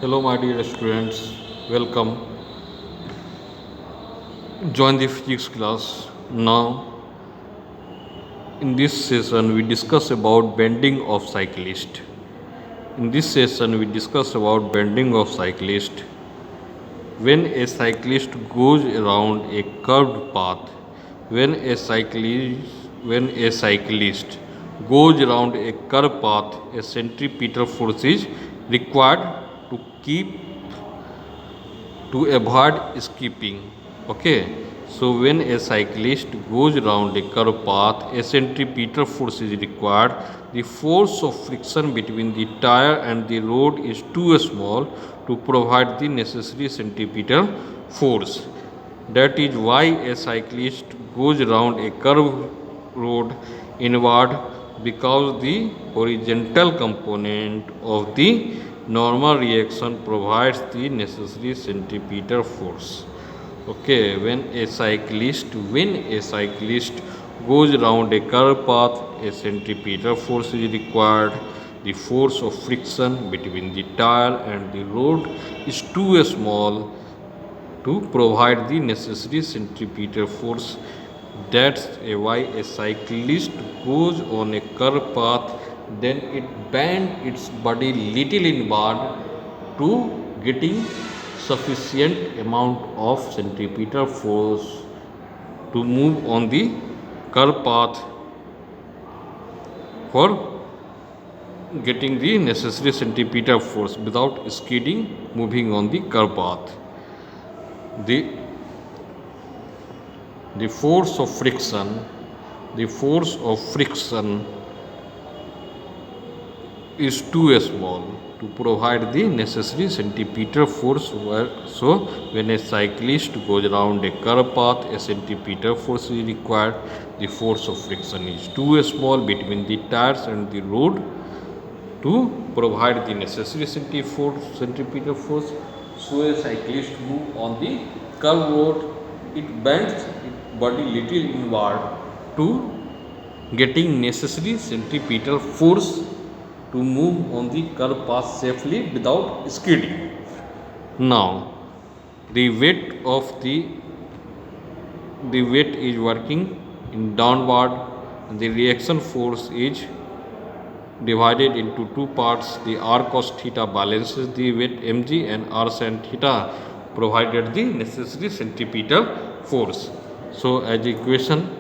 Hello, my dear students. Welcome. Join the physics class. Now, in this session, we discuss about bending of cyclist. In this session, we discuss about bending of cyclist. When a cyclist goes around a curved path, when a cyclist goes around a curved path, a centripetal force is required to keep to avoid skipping. Okay, so when a cyclist goes around a curved path, a centripetal force is required. The force of friction between the tire and the road is too small to provide the necessary centripetal force. That is why a cyclist goes around a curved road inward, because the horizontal component of the normal reaction provides the necessary centripetal force. Okay, when a cyclist goes around a curved path, a centripetal force is required. The force of friction between the tire and the road is too small to provide the necessary centripetal force. That's why a cyclist goes on a curved path, then it bends its body little inward to getting sufficient amount of centripetal force to move on the curved path for getting the necessary centripetal force without skidding moving on the curved path. The the force of friction the force of friction is too small to provide the necessary centripetal force. So when a cyclist goes around a curved path, a centripetal force is required. The force of friction is too small between the tires and the road to provide the necessary centripetal force. So a cyclist move on the curved road, it bends its body little inward to getting necessary centripetal force to move on the curved path safely without skidding. Now, the weight is working in downward. The reaction force is divided into two parts. The r cos theta balances the weight mg, and r sin theta provided the necessary centripetal force. So as equation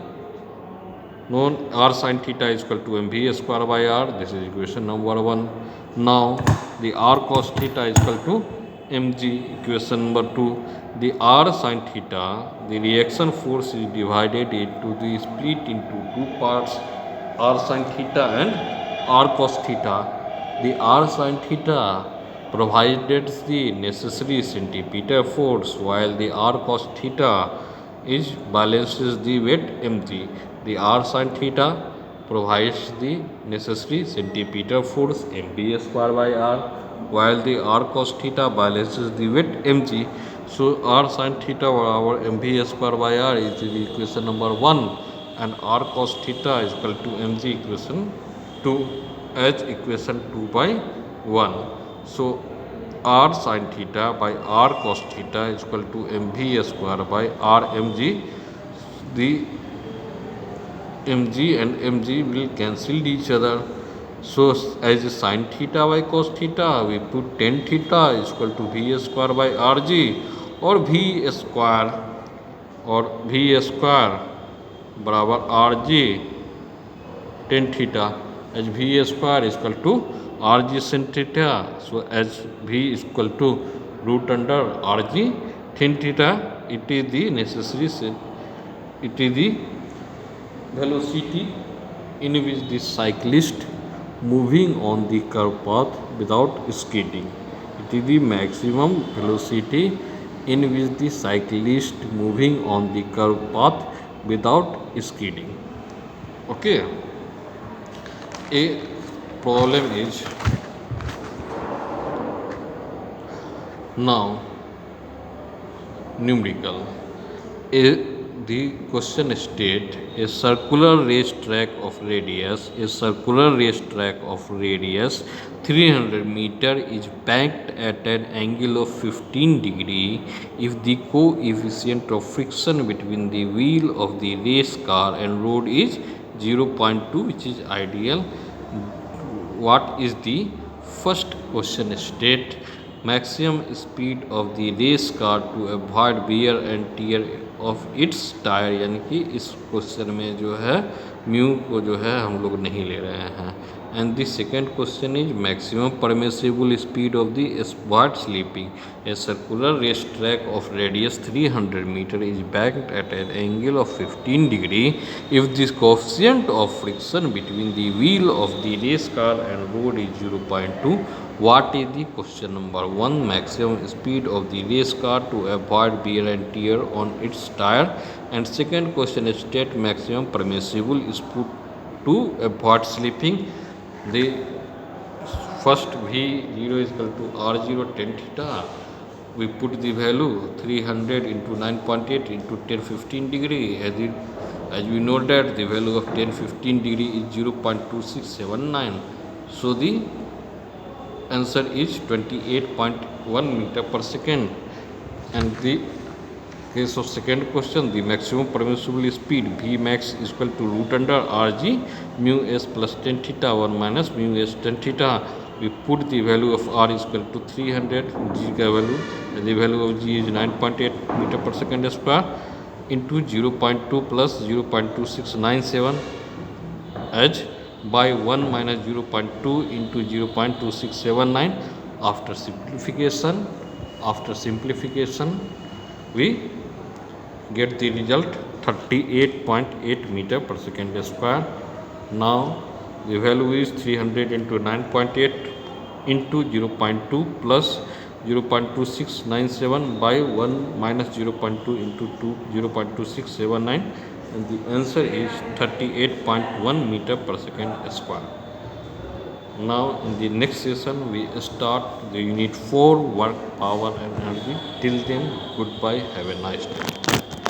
known, r sin theta is equal to mv square by r. This is equation number 1. Now the r cos theta is equal to mg, equation number 2. The r sin theta, the reaction force is divided into the split into two parts, r sin theta and r cos theta. The r sin theta provides the necessary centripetal force, while the r cos theta is balances the weight mg. The r sin theta provides the necessary centripetal force mv square by r, while the r cos theta balances the weight mg. So r sin theta over mv square by r is the equation number 1, and r cos theta is equal to mg, equation 2, as equation 2 by 1. So r sin theta by r cos theta is equal to mv square by r mg. The mg and mg will cancel each other. So as sin theta by cos theta, we put tan theta is equal to v square by rg, or v square बराबर rg tan theta, as v square is equal to rg sin theta. So as v is equal to root under rg tan theta, it is the velocity in which the cyclist moving on the curved path without skidding. It is the maximum velocity in which the cyclist moving on the curved path without skidding. Okay. A problem is now numerical. The question state a circular racetrack of radius 300 meter is banked at an angle of 15 degree if the coefficient of friction between the wheel of the race car and road is 0.2, which is ideal. What is the first question state? Maximum speed of the race car to avoid wear and tear of its tyre, यानी कि इस question में जो है mu को जो है हम लोग नहीं ले रहे हैं. And the second question is maximum permissible speed of the एस्वार्ट sleeping a circular race track of radius 300 metre is banked at an angle of 15 degree if the coefficient of friction between the wheel of the race car and road is 0.2. What is the question number 1? Maximum speed of the race car to avoid wear and tear on its tire. And second question is state maximum permissible speed to avoid slipping. The first V0 is equal to R0 tan theta. We put the value 300 into 9.8 into 1015 degree. As we know that the value of 1015 degree is 0.2679. So the answer is 28.1 meter per second. And the case of second question, the maximum permissible speed V max is equal to root under Rg mu s plus tan theta 1 minus mu s tan theta. We put the value of R is equal to 300, G का value, and the value of G is 9.8 meter per second square into 0.2 plus 0.2697 H by 1 minus 0.2 into 0.2679. After simplification, we get the result 38.8 meter per second square. Now the value is 300 into 9.8 into 0.2 plus 0.2697 by 1 minus 0.2 into 0.2679, and the answer is 38.1 meter per second square. Now in the next session we start the unit 4 work, power and energy. Till then, goodbye, have a nice day.